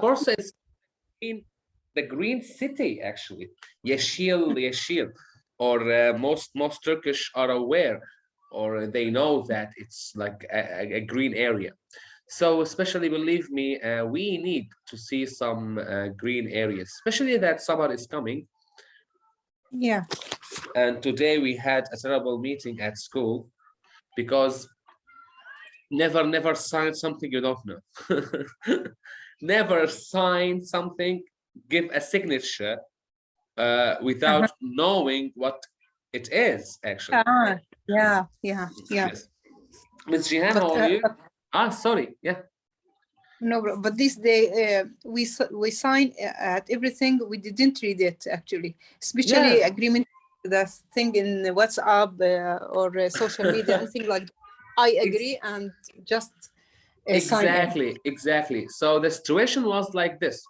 Bursa is in the green city actually. Yeşil, or most Turkish are aware, or they know that it's like a green area. So especially, believe me, we need to see some green areas, especially that summer is coming. Yeah. And today we had a terrible meeting at school because never sign something you don't know. Never sign something, give a signature without knowing what it is actually. Yeah. Yes. Ms. Jihan, how are you? Sorry, yeah. No, but this day we signed at everything. We didn't read it actually, especially agreement, the thing in WhatsApp or social media, anything like that. I agree and just exactly. So the situation was like this.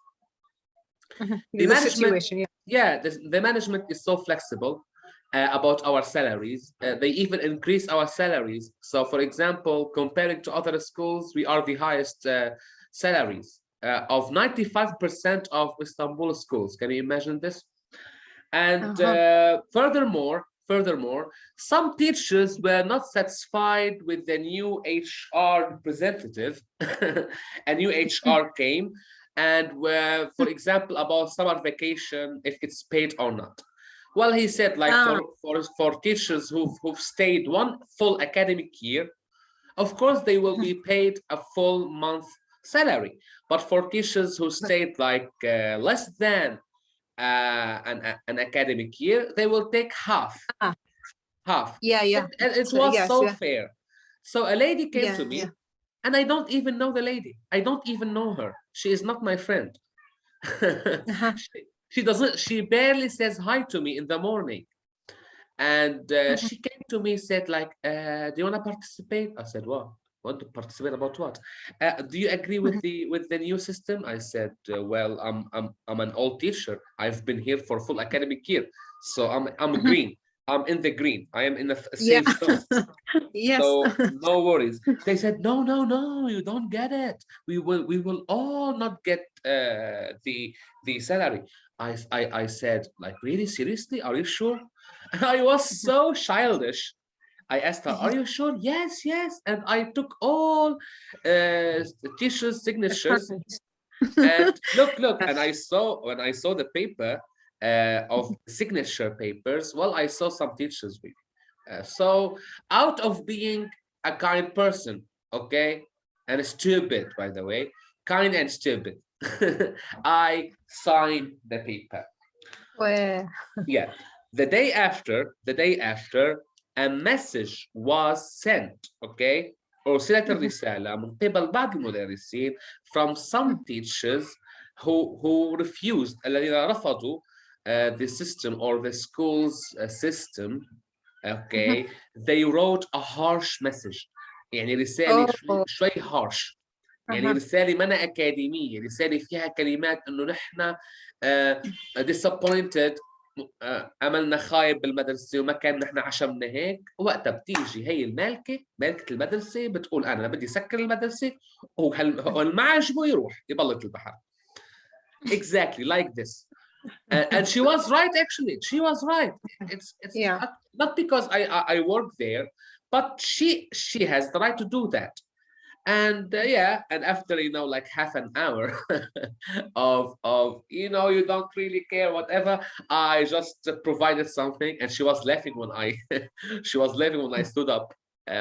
The management, the management is so flexible about our salaries. They even increase our salaries. So, for example, comparing to other schools, we are the highest salaries of 95% of Istanbul schools. Can you imagine this? And furthermore, some teachers were not satisfied with the new HR representative. A new HR came and were, for example, about summer vacation, if it's paid or not. Well, he said, like, for teachers who've stayed one full academic year, of course they will be paid a full month salary. But for teachers who stayed like less than an academic year, they will take half. Yeah. And it was so fair. So a lady came to me, and I don't even know the lady. I don't even know her. She is not my friend. She barely says hi to me in the morning. And she came to me, said like, do you want to participate? I said, what? Want to participate about what? Do you agree with the new system? I said, well, I'm an old teacher. I've been here for full academic year, so I'm green. I'm in the green. I am in the safe zone. Yes. So no worries. They said, no, you don't get it. We will all not get the salary. I said, like, really, seriously? Are you sure? I was so childish. I asked her, are you sure? Yes. And I took all teachers' signatures. And look, and when I saw the paper of signature papers, well, I saw some teachers with. So out of being a kind person, okay, and stupid, by the way, kind and stupid, I signed the paper. Well. Yeah. The day after, a message was sent, okay? أرسلت الرسالة من قبل بعض المدرسين from some teachers who refused, الذين رفضوا the system or the school's system, okay? They wrote a harsh message. يعني رسالة شوي harsh. يعني رسالة منا أكاديمية، رسالة فيها كلمات إنه نحن disappointed، أملنا خايب بالمدرسة وما كان نحن عشمنا هيك. وقتها بتيجي هي مالكة المدرسة بتقول أنا بدي سكر المدرسة والما عجبه يروح يبلط البحر. Exactly like this. And she was right, actually. She was right. It's not because I work there, but she has the right to do that. And and after like half an hour of you don't really care whatever, I just provided something, and she was laughing when I stood up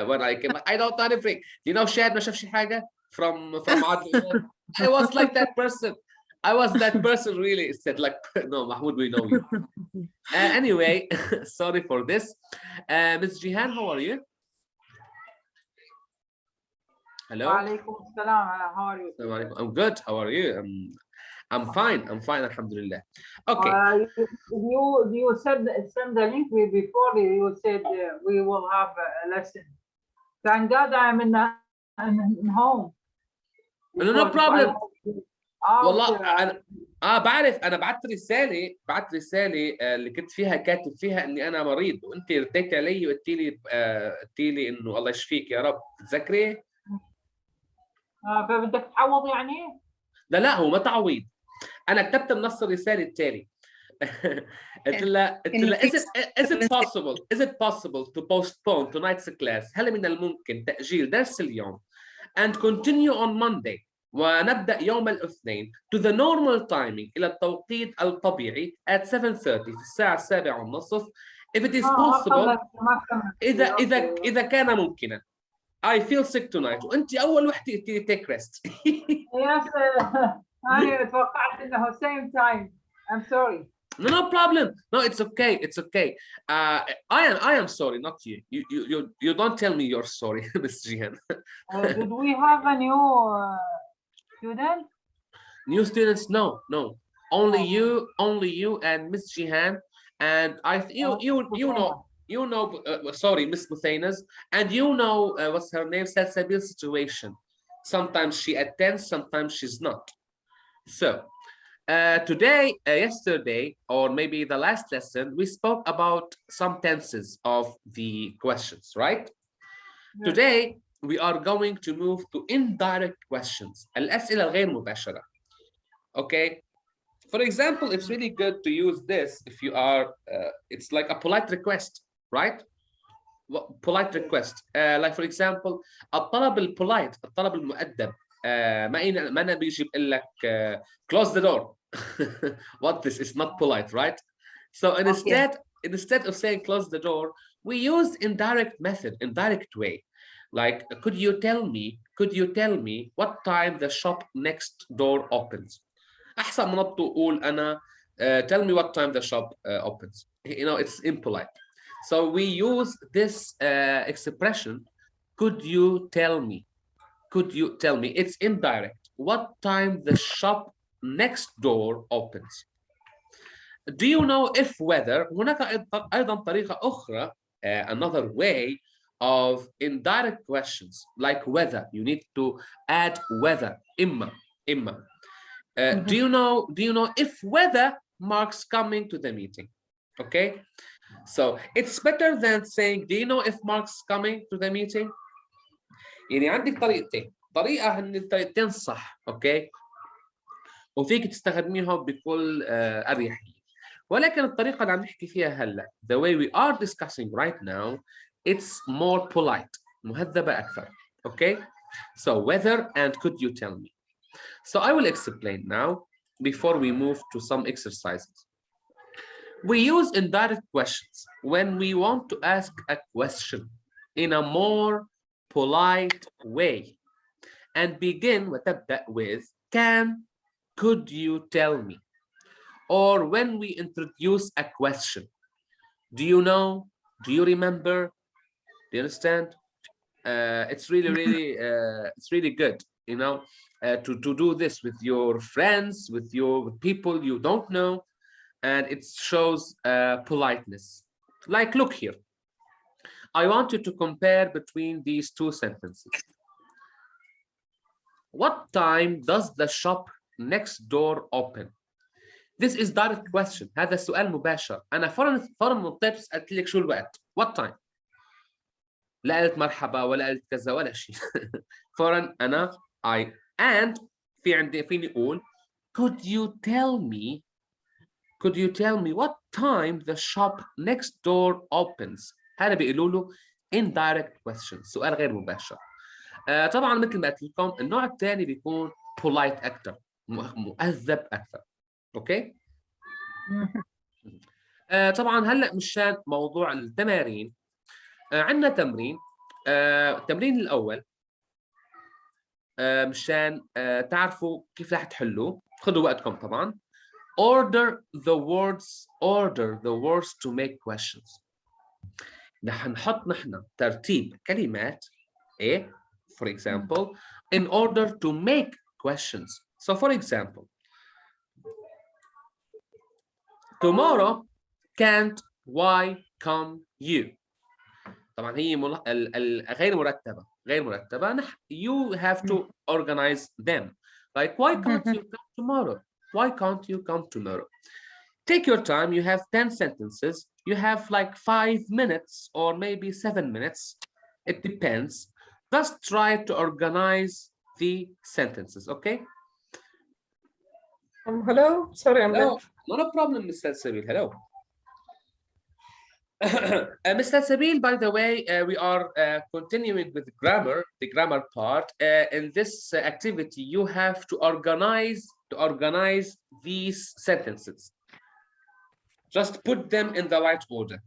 when I came. I don't know anything. شاهد ما شافش حاجة from عادل. I was like that person. I was that person really. Said like, no, Mahmoud, we know you. Anyway, sorry for this. Ms. Jihan, how are you? Hello. Walaikum salam. How are you? I'm good. How are you? I'm fine. Alhamdulillah. Okay. You send the link before. You said we will have a lesson. Thank God I'm in home. No problem. والله انا بعرف. انا بعت رساله اللي كنت فيها كاتب فيها اني انا مريض، وانت رديت علي وقلت لي انه الله يشفيك يا رب. تتذكري؟ فبدك تعوض يعني؟ لا هو ما تعويض. انا كتبت النص الرسالي التالي. قلت لها is it possible to postpone tonight's class؟ هل من الممكن تأجيل درس اليوم and continue on Monday ونبدأ يوم الاثنين to the normal timing إلى التوقيت الطبيعي at 7:30 في الساعة 7:30 if it is possible. إذا كان ممكنا. I feel sick tonight. وأنت أول وحدة take rest. Yes, أنا توقعت إنه same time. I'm sorry. No problem. No, it's okay. It's okay. I am sorry, not you. You don't tell me you're sorry, Miss Jihan. Did we have a new student? New students? No. Only you and Miss Jihan, and you know. Sorry, Miss Muthainas, and you know what's her name? Salsabil situation. Sometimes she attends, sometimes she's not. So. Yesterday, or maybe the last lesson, we spoke about some tenses of the questions, right? Yeah. Today, we are going to move to indirect questions. الأسئلة الغير مباشرة. Okay? For example, it's really good to use this if you are, it's like a polite request, right? Polite request. Like for example, الطلب الpolite, الطلب المؤدب. ما أنا بيجي بقول لك close the door. What this is not polite, right? So instead of saying close the door, we use indirect way. Like, could you tell me what time the shop next door opens? أحسن من تقول أنا tell me what time the shop opens. You know, it's impolite. So we use this expression, could you tell me? It's indirect. What time the shop next door opens? Do you know if whether? هناك أيضا طريقة أخرى, another way of indirect questions, like whether. You need to add whether. إما. Do you know if whether Mark's coming to the meeting? Okay. So it's better than saying, do you know if Mark's coming to the meeting? يعني عندك طريقة هن الطريقتين صح، اوكي؟ وفيك تستخدميها بكل أريحية. ولكن الطريقة اللي عم نحكي فيها هلا, the way we are discussing right now, it's more polite, مهذبة أكثر, okay? So whether and could you tell me? So I will explain now before we move to some exercises. We use indirect questions when we want to ask a question in a more polite way and begin وتبدأ with can, could you tell me? Or when we introduce a question, do you know, do you remember, do you understand? It's really good, you know, to do this with your friends, with people you don't know, and it shows politeness. Like, look here, I want you to compare between these two sentences. What time does the shop next door open? This is direct question. هذا سؤال مباشر. أنا فورا نطيت سألت لك شو الوقت. What time? لا قلت مرحبا ولا قلت كذا ولا شيء. فورا أنا and فيني أقول could you tell me what time the shop next door opens? هذا بيقولوا له indirect question. سؤال غير مباشر. طبعا مثل ما قلت لكم النوع الثاني بيكون polite أكثر، مؤدب أكثر. اوكي. طبعا هلا مشان موضوع التمارين عندنا تمرين. التمرين الاول مشان تعرفوا كيف رح تحلوه. خذوا وقتكم طبعا. order the words to make questions. رح نحط نحن ترتيب كلمات ايه for example in order to make questions. So for example, tomorrow can't, why come you? طبعا هي غير مرتبة. You have to organize them. Like, why can't you come tomorrow? Why can't you come tomorrow? Take your time. You have 10 sentences. You have like 5 minutes or maybe 7 minutes. It depends. Just try to organize the sentences, okay? Hello, sorry, I'm Hello. late. Not a problem, Mr. Sabil. Hello. Mr. Sabil, by the way, we are continuing with grammar, the grammar part. In this activity, you have to organize these sentences. Just put them in the right order.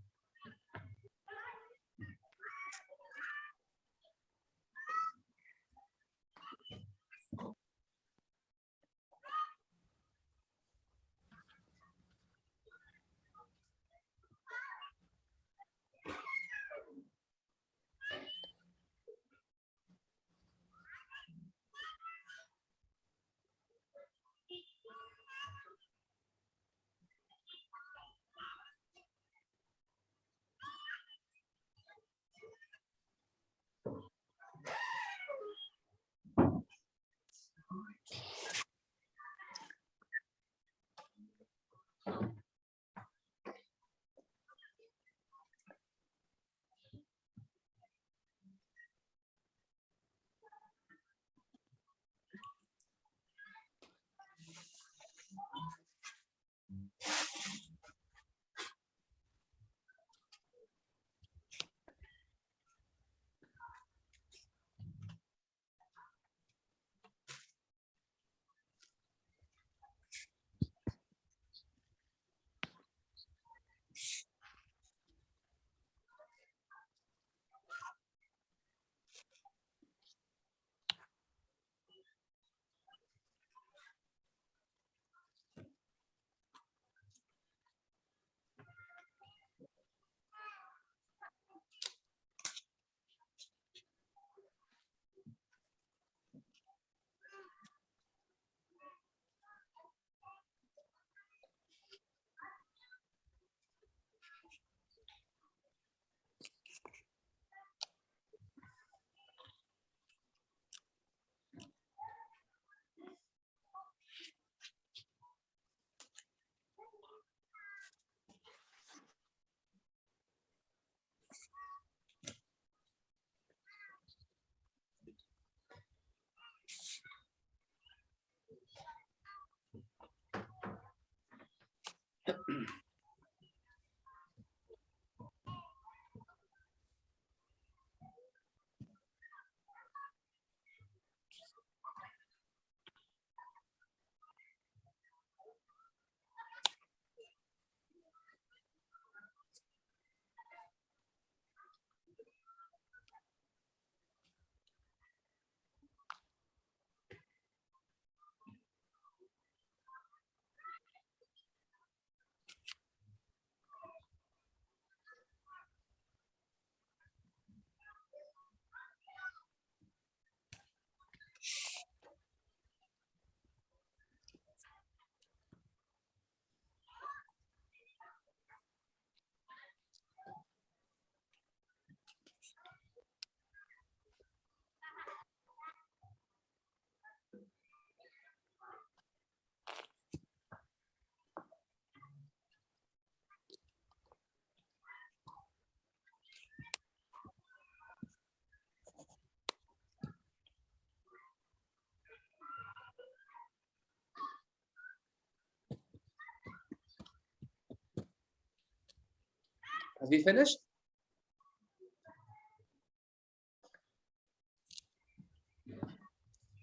Have you finished?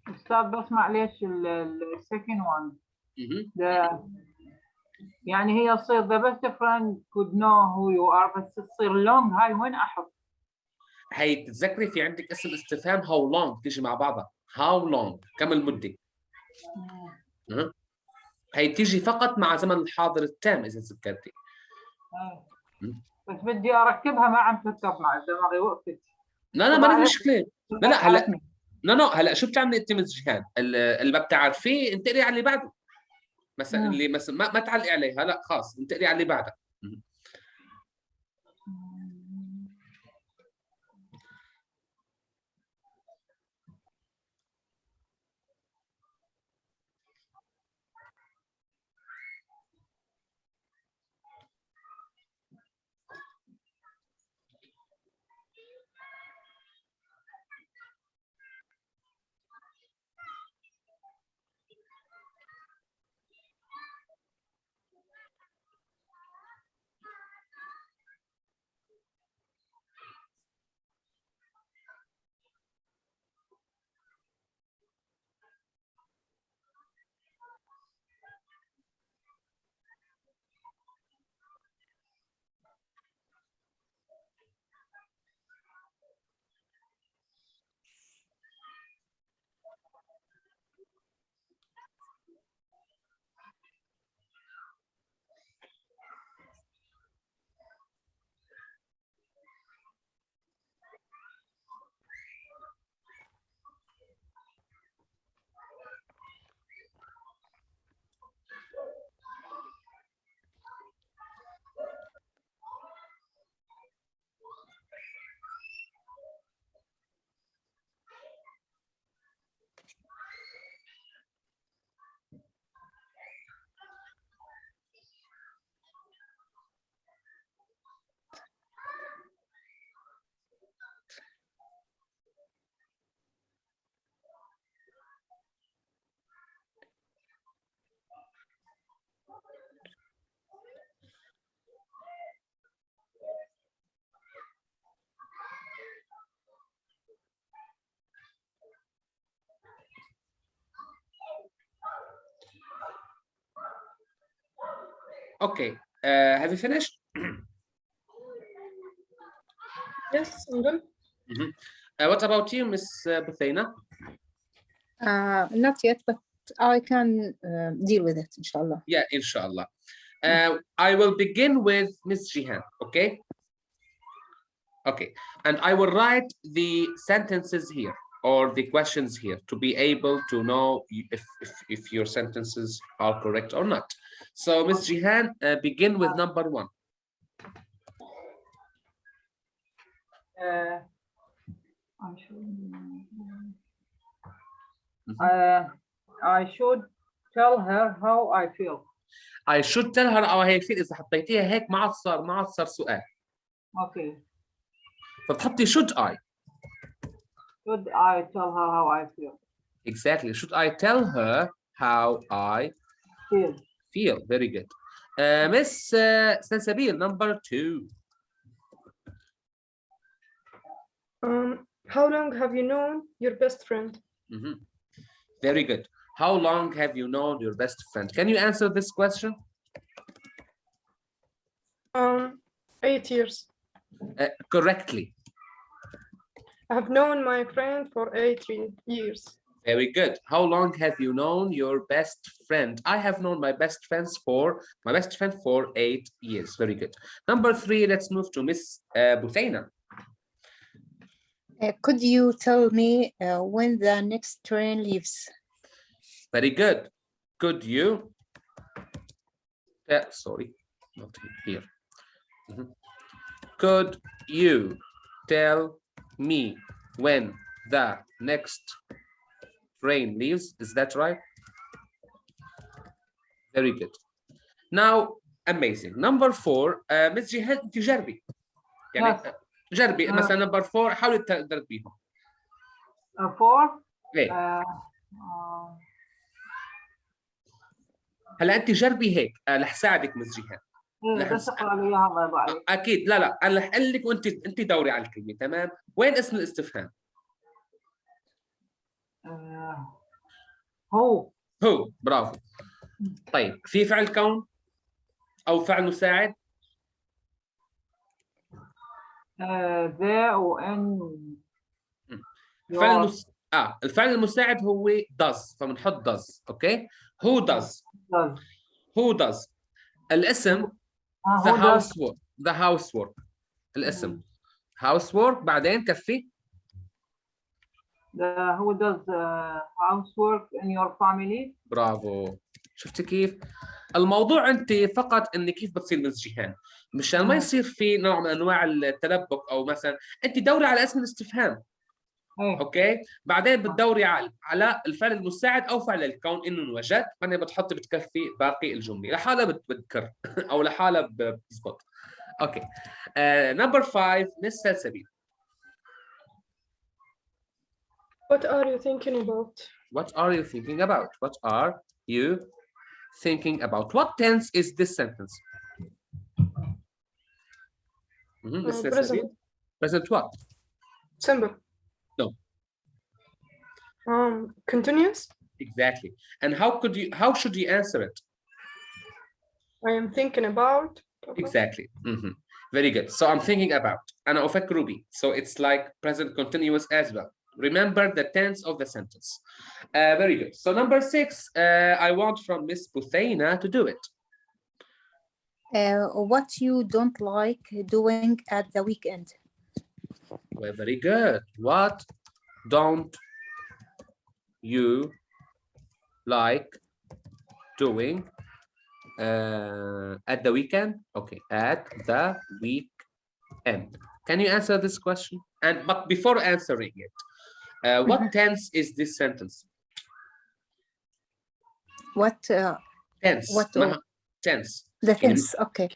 أستاذ بس معلش السكند one يعني هي تصير the best friend could know who you are بس تصير long هاي وين أحط؟ هي تتذكري في عندك اسم استفهام how long تيجي مع بعضها how long كم المدة هي تيجي فقط مع زمن الحاضر التام إذا تذكرتي بس بدي أركبها ما عم تركب مع دماغي وقفت لا ما في مشكلة لا هلا هلا شو بتعملي انت مزجان اللي ما بتعرفيه انتقلي على اللي بعده مثلا اللي مثلا ما تعلقي عليها لا خلاص انتقلي على اللي بعدها Okay. Have you finished? Yes, I'm done. What about you, Miss Buthayna? Not yet, but I can deal with it, inshallah. Yeah, inshallah. I will begin with Miss Jihan, okay? Okay, and I will write the sentences here or the questions here to be able to know if your sentences are correct or not. So, Miss Jihan, begin with number 1. I should tell her how I feel. I should tell her how I feel. إذا حطيتيها هيك ما عاد صار سؤال. Okay. فبتحطي should I. Should I tell her how I feel? Exactly. Should I tell her how I feel? Very good. Miss Sansabil, number 2. How long have you known your best friend? Very good. How long have you known your best friend? Can you answer this question? 8 years. Correctly. I have known my friend for 8 years. Very good. How long have you known your best friend? I have known my best friend for 8 years. Very good. Number 3, let's move to Miss Buthayna. Could you tell me when the next train leaves? Very good. Could you? Sorry, not here. Could you tell me when the next train leaves? Is that right? Very good. Now, amazing. Number 4, Miss Jihan, تجربي. يعني جربي مثلا number 4 حاولي تدربيهم. 4. ايه. هلا انت جربي هيك رح ساعدك مس جيهان. بس اقرا لي اياها الله يرضى عليك. اكيد لا انا رح اقول لك وانت دوري على الكلمه. تمام. وين اسم الاستفهام؟ هو برافو. طيب في فعل كون او فعل مساعد؟ ذا وان. الفعل المساعد هو does فبنحط does. اوكي. who does الاسم the housework الاسم housework بعدين كفي who does housework in your family. برافو. شفتي كيف الموضوع؟ انت فقط ان كيف بتصير مس جيهان مشان ما يصير في نوع من انواع التلبك او مثلا انت دوري على اسم الاستفهام. اوكي. بعدين بتدوري على الفعل المساعد او فعل الكون انه وجد، بعدين بتحطي بتكفي باقي الجمله لحالها بتذكر او لحالها بتزبط. اوكي. نمبر 5 مس سلسبيل. What are you thinking about? What are you thinking about? What are you thinking about? What tense is this sentence? Present. Present what? Simple. No. Continuous. Exactly. And how should you answer it? I am thinking about. Exactly. Very good. So I'm thinking about. أنا أفكر به. So it's like present continuous as well. Remember the tense of the sentence. Very good. So number 6, I want from Miss Buthayna to do it. What you don't like doing at the weekend? Well, very good. What don't you like doing at the weekend? Okay, at the weekend. Can you answer this question? But before answering it, what tense is this sentence? What tense? What tense? The tense. Okay.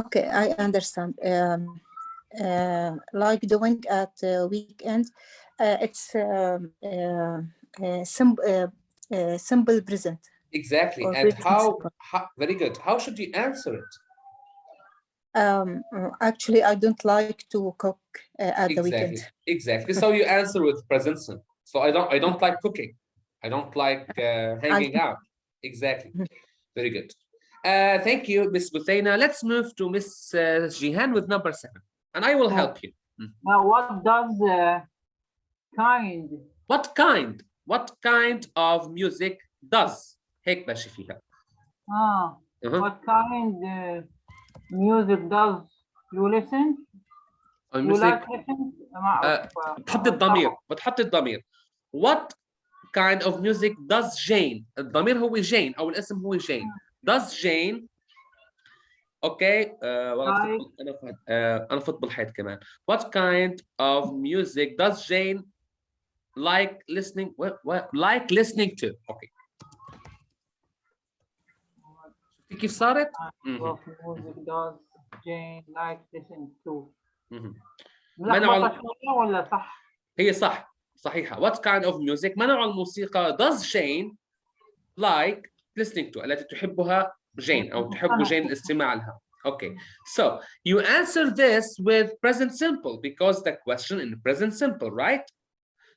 Okay, I understand. Like doing at weekend, it's simple present. Exactly. And how? Very good. How should you answer it? Actually, I don't like to cook at the weekend. Exactly. So you answer with present simple. So I don't like cooking. I don't like hanging out. Exactly. Very good. Thank you, Miss Buthayna. Let's move to Miss Jihan with number 7, and I will help you. Now, what does kind? What kind of music does هيك ماشي فيها. What kind music does you listen? You like listen? بتحط الضمير. What kind of music does Jane? الضمير هو جين أو الاسم هو جين. Does Jane أنا فوت بالحيط كمان. What kind of music does Jane like listening to? Okay. شفتي كيف صارت؟ What music does Jane like listen to? ولا صح؟ هي صحيحة. What kind of music؟ ما نوع الموسيقى does Jane like listening to؟ التي تحبها جين أو تحب جين الاستماع لها. Okay, so you answer this with present simple because the question in present simple, right?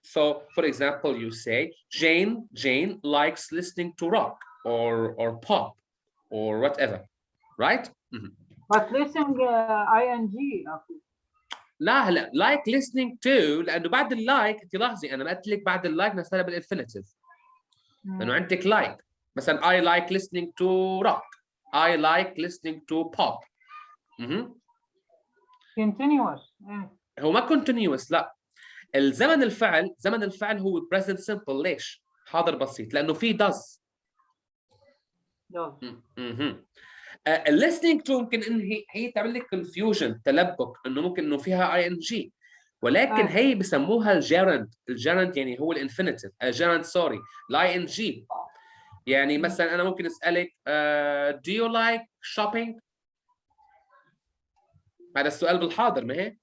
So, for example, you say Jane likes listening to rock or pop or whatever, right? But listening ing. لا like listening to لأنه بعد اللايك انت لاحظي أنا ما قلت لك بعد اللايك نستخدم بالانفينيتيف لأنه عندك like مثلا I like listening to rock, I like listening to pop. Continuous. هو ما continuous لا. زمن الفعل هو present simple. ليش؟ حاضر بسيط لأنه في does. listening to ممكن إن هي تعمل لك confusion تلبك إنه ممكن إنه فيها ing ولكن هي بسموها الجيرند يعني هو الانفينيتيف جيرند سوري لا ing. يعني مثلا أنا ممكن أسألك do you like shopping؟ هذا السؤال بالحاضر ما هي؟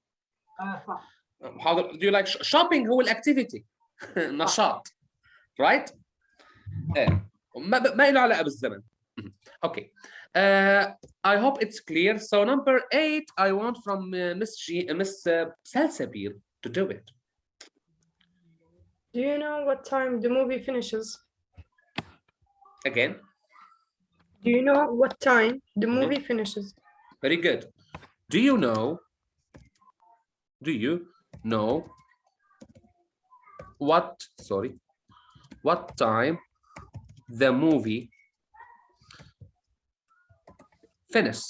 صح. حاضر. do you like shopping هو الأكتيفيتي نشاط right؟ ما له علاقة بالزمن. Okay. I hope it's clear. So number 8, I want from Miss Salsabil to do it. Do you know what time the movie finishes? Again. Do you know what time the movie finishes? Very good. Do you know what time the movie finish?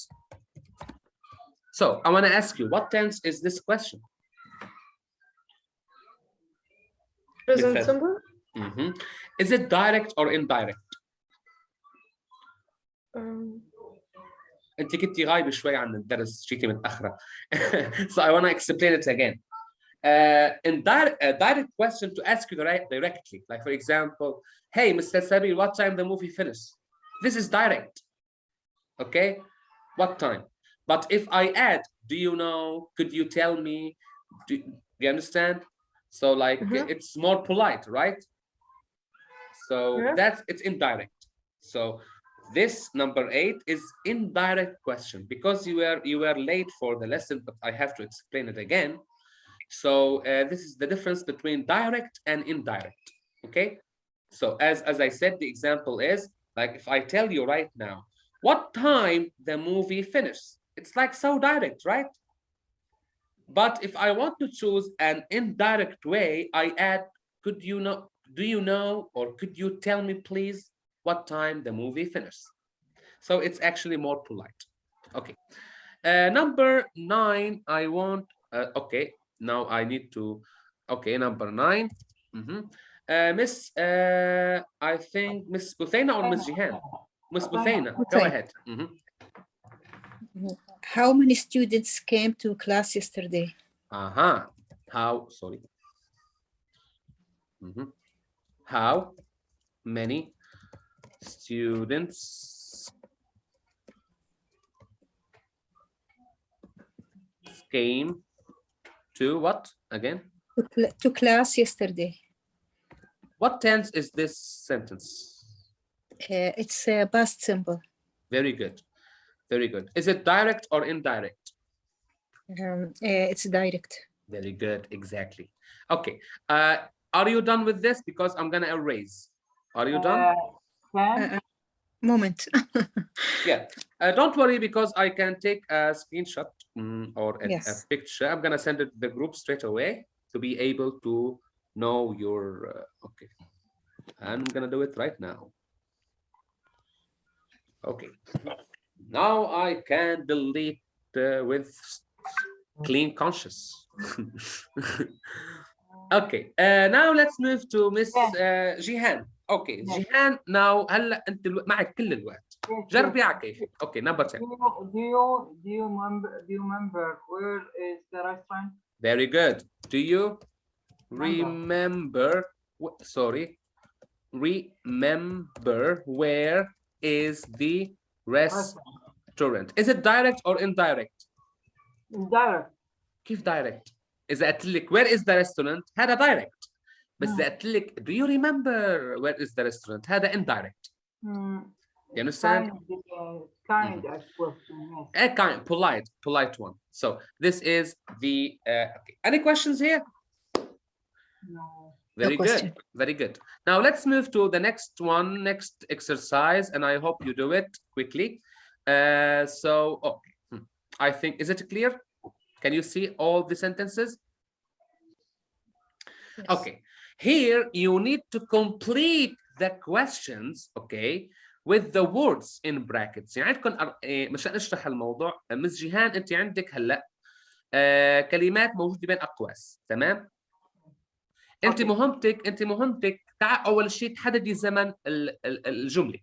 So I want to ask you, what tense is this question? Present simple. Is it direct or indirect? انت كنتي غايبه شوي عن الدرس جيتي متاخره. So I want to explain it again. Direct question to ask you directly, like for example, hey Mr. Sabi, what time the movie finished? This is direct. Okay, what time? But if I add, do you know, could you tell me, do you understand? So like it's more polite, right? So it's indirect. So this number 8 is indirect question because you were late for the lesson, but I have to explain it again. So this is the difference between direct and indirect. Okay, so as I said, the example is like if I tell you right now what time the movie finished, it's like so direct, right? But if I want to choose an indirect way, I add could you know, do you know, or could you tell me please what time the movie finished? So it's actually more polite. Okay, number 9, I want okay, now I need to, okay, number 9. Miss I think Miss Buthayna or Miss Jihan? Miss Buthayna, go ahead. How many students came to class yesterday? How many students came to what again? To class yesterday. What tense is this sentence? It's past simple. Very good. Very good. Is it direct or indirect? It's direct. Very good. Exactly. Okay. Are you done with this? Because I'm going to erase. Are you done? moment. Yeah, don't worry, because I can take a screenshot or a Yes. picture. I'm gonna send it to the group straight away to be able to know your okay. I'm gonna do it right now. Okay, now I can delete with clean conscious. Okay, now let's move to Miss Jihan. Okay, Jihan, now هلا انت معك كل الوقت. جربي على كيفك. Okay, number 10. Do you remember where is the restaurant? Very good. Do you remember? Sorry, remember where is the restaurant? Is it direct or indirect? Indirect. كيف direct؟ إذا قلت لك where is the restaurant هذا direct. بس إذا قلت لك do you remember where is the restaurant هذا indirect. You understand? Kind of question, yes. A kind, polite one. So this is the okay. Any questions here? No. Very No question. good, very good. Now let's move to the next one, next exercise, and I hope you do it quickly. So okay, I think, is it clear? Can you see all the sentences? Yes. Okay, here you need to complete the questions, okay, with the words in brackets. يعني عندكم مشان نشرح الموضوع، مس جيهان انت عندك هلا كلمات موجوده بين اقواس، تمام؟ انت مهمتك اول شيء تحددي زمن الجمله.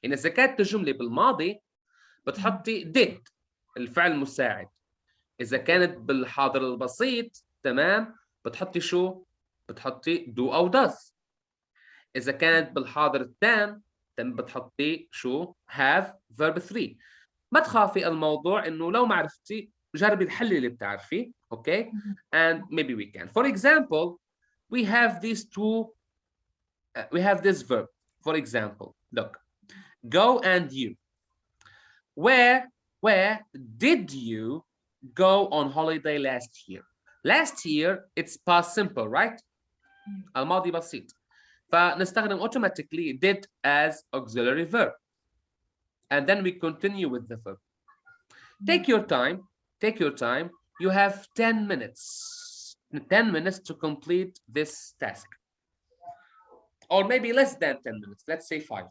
يعني اذا كانت الجمله بالماضي بتحطي did الفعل المساعد. اذا كانت بالحاضر البسيط، تمام، بتحطي شو؟ بتحطي do او does. اذا كانت بالحاضر التام بتحطي شو؟ have verb 3. ما تخافي الموضوع انه لو ما عرفتي جربي الحل اللي بتعرفيه، اوكي؟ And maybe we can. For example, we have these two we have this verb. For example, look, go and you. Where did you go on holiday last year? Last year it's past simple, right? الماضي بسيط. فنستخدم automatically did as auxiliary verb. And then we continue with the verb. Take your time. You have 10 minutes. 10 minutes to complete this task. Or maybe less than 10 minutes. Let's say 5.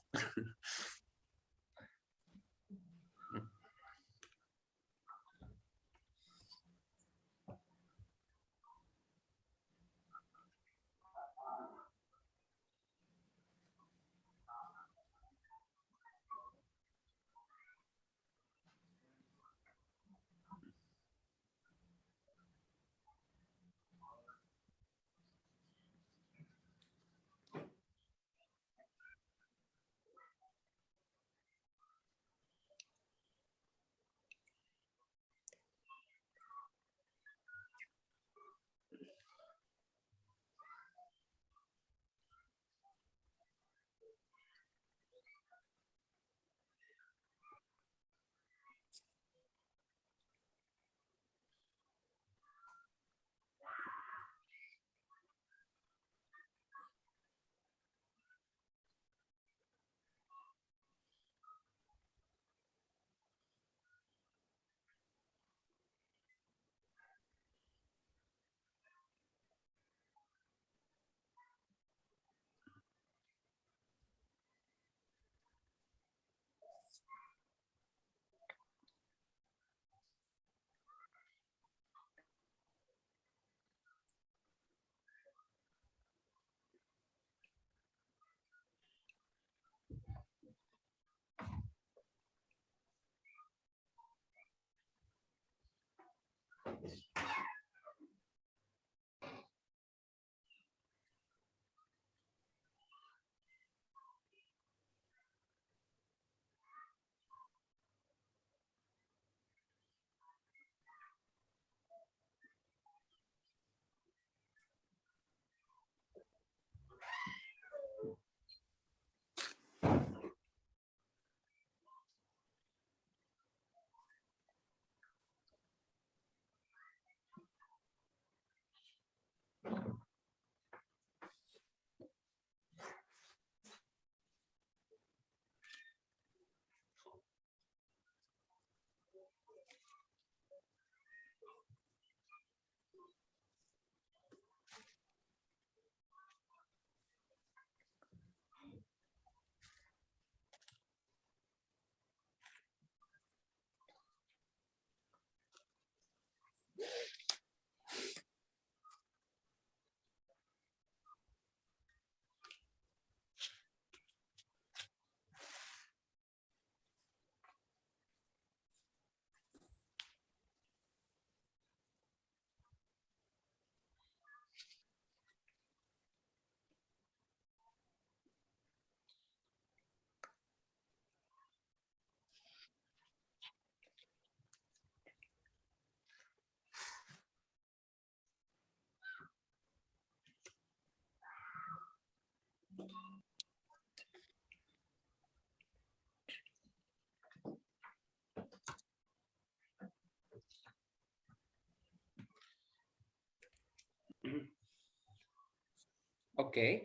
Okay.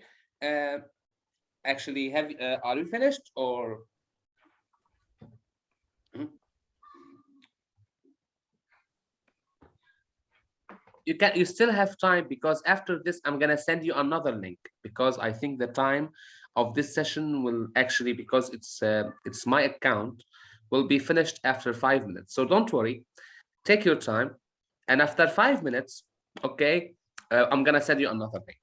Actually, are you finished or? You still have time, because after this I'm gonna send you another link, because I think the time of this session will actually, because it's my account, will be finished after 5 minutes. So don't worry, take your time, and after 5 minutes, okay, I'm gonna send you another link.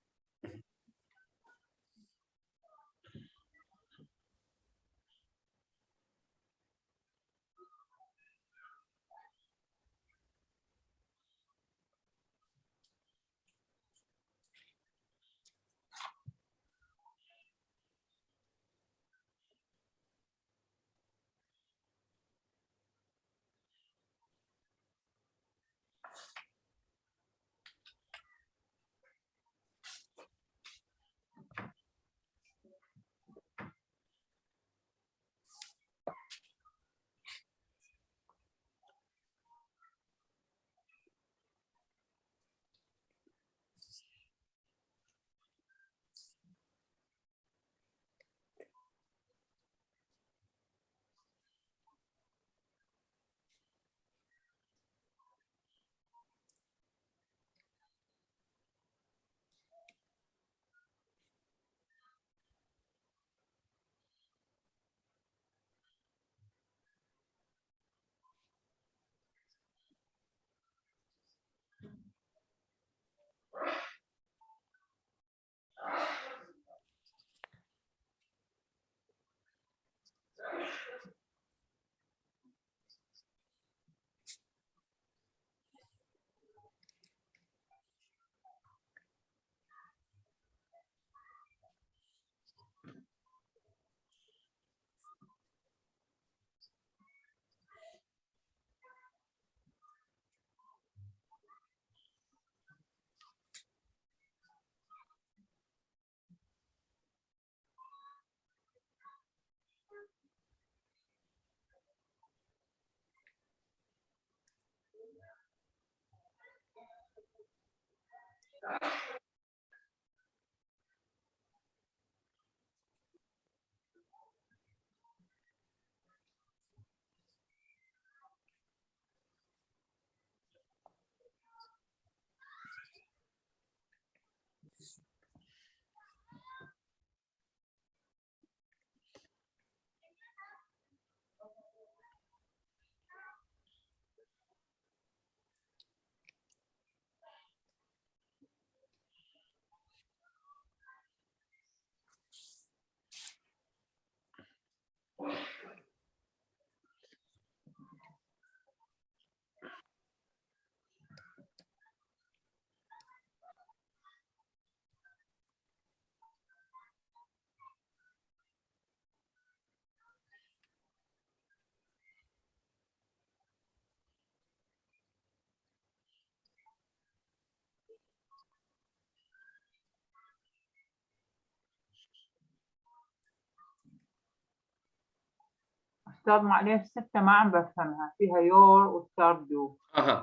أستاذ معلش 6 ما عم بفهمها، فيها your وstart do.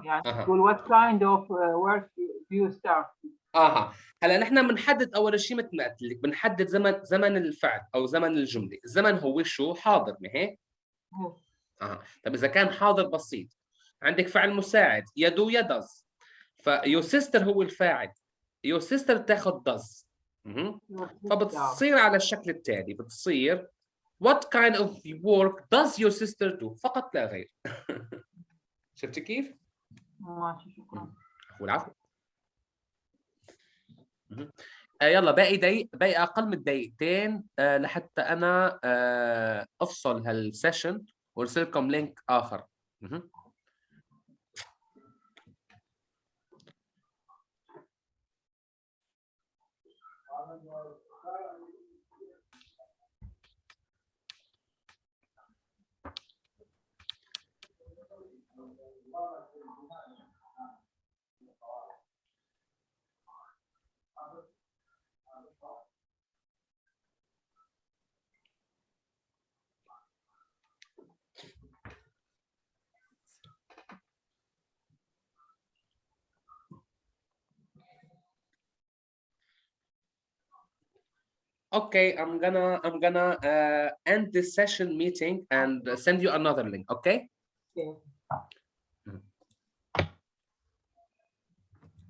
يعني تقول what kind of work do you start? هلا نحن بنحدد اول شيء مثل ما قلت لك، بنحدد زمن الفعل او زمن الجمله. الزمن هو شو؟ حاضر، ما هيك؟ طب اذا كان حاضر بسيط، عندك فعل مساعد يا do يا does، فيور سيستر هو الفاعل، يور سيستر بتاخذ does. فبتصير على الشكل التالي، بتصير what kind of work does your sister do؟ فقط لا غير. شفت كيف؟ ماشي، شكرا. والعفو. يلا باقي اقل من دقيقتين لحتى انا افصل هالسيشن وارسل لكم لينك اخر. Okay, I'm gonna end this session meeting and send you another link. Okay. Okay.